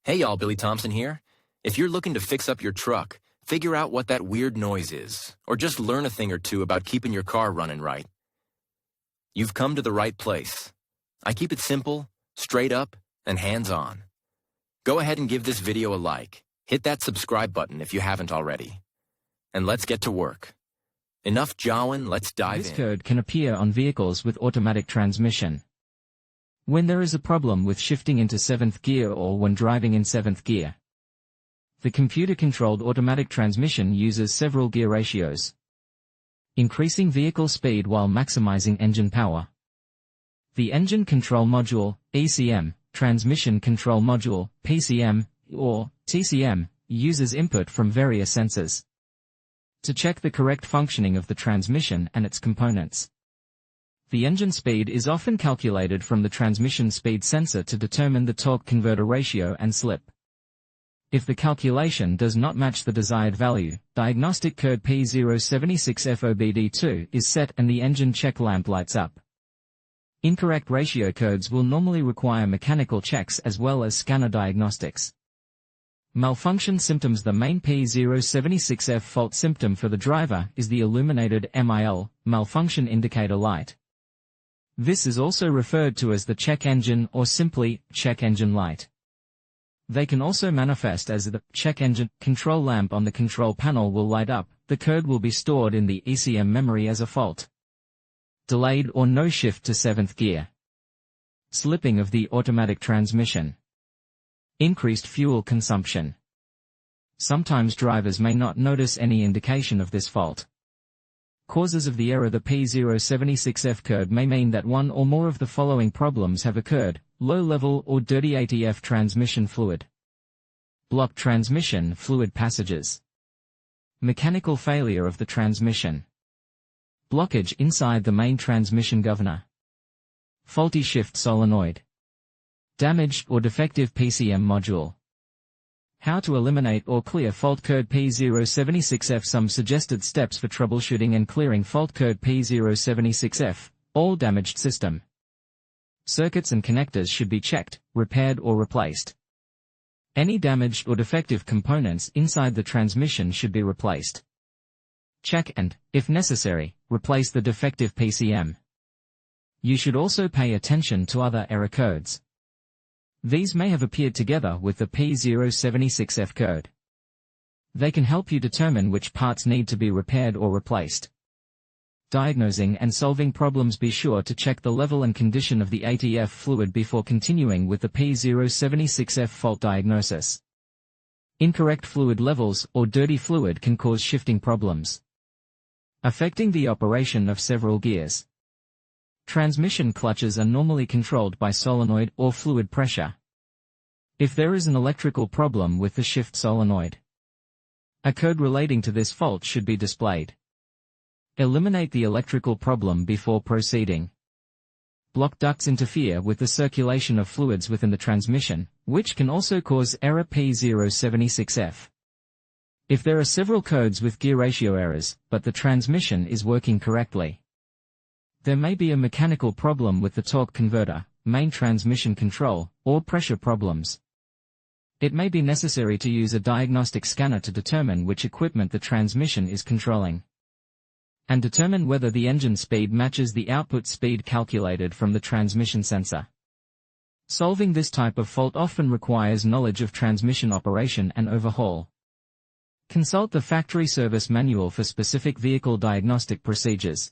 Hey y'all, Billy Thompson here. If you're looking to fix up your truck, figure out what that weird noise is, or just learn a thing or two about keeping your car running right, you've come to the right place. I keep it simple, straight up, and hands-on. Go ahead and give this video a like. Hit that subscribe button if you haven't already. And let's get to work. Enough jawing, let's dive in. This code can appear on vehicles with automatic transmission. When there is a problem with shifting into 7th gear or when driving in 7th gear. The computer-controlled automatic transmission uses several gear ratios, increasing vehicle speed while maximizing engine power. The Engine Control Module, ECM, Transmission Control Module, PCM, or TCM, uses input from various sensors to check the correct functioning of the transmission and its components. The engine speed is often calculated from the transmission speed sensor to determine the torque converter ratio and slip. If the calculation does not match the desired value, diagnostic code P076F OBD2 is set and the engine check lamp lights up. Incorrect ratio codes will normally require mechanical checks as well as scanner diagnostics. Malfunction symptoms. The main P076F fault symptom for the driver is the illuminated MIL, malfunction indicator light. This is also referred to as the check engine or simply check engine light. They can also manifest as the check engine control lamp on the control panel will light up. The code will be stored in the ECM memory as a fault. Delayed or no shift to 7th gear. Slipping of the automatic transmission. Increased fuel consumption. Sometimes drivers may not notice any indication of this fault. Causes of the error. The P076F code may mean that one or more of the following problems have occurred: low-level or dirty ATF transmission fluid, blocked transmission fluid passages, mechanical failure of the transmission, blockage inside the main transmission governor, faulty shift solenoid, damaged or defective PCM module. How to eliminate or clear fault code P076F. Some suggested steps for troubleshooting and clearing fault code P076F. All damaged system circuits and connectors should be checked, repaired or replaced. Any damaged or defective components inside the transmission should be replaced. Check and, if necessary, replace the defective PCM. You should also pay attention to other error codes. These may have appeared together with the P076F code. They can help you determine which parts need to be repaired or replaced. Diagnosing and solving problems. Be sure to check the level and condition of the ATF fluid before continuing with the P076F fault diagnosis. Incorrect fluid levels or dirty fluid can cause shifting problems, affecting the operation of several gears. Transmission clutches are normally controlled by solenoid or fluid pressure. If there is an electrical problem with the shift solenoid, a code relating to this fault should be displayed. Eliminate the electrical problem before proceeding. Blocked ducts interfere with the circulation of fluids within the transmission, which can also cause error P076F. If there are several codes with gear ratio errors, but the transmission is working correctly, there may be a mechanical problem with the torque converter, main transmission control, or pressure problems. It may be necessary to use a diagnostic scanner to determine which equipment the transmission is controlling, and determine whether the engine speed matches the output speed calculated from the transmission sensor. Solving this type of fault often requires knowledge of transmission operation and overhaul. Consult the factory service manual for specific vehicle diagnostic procedures.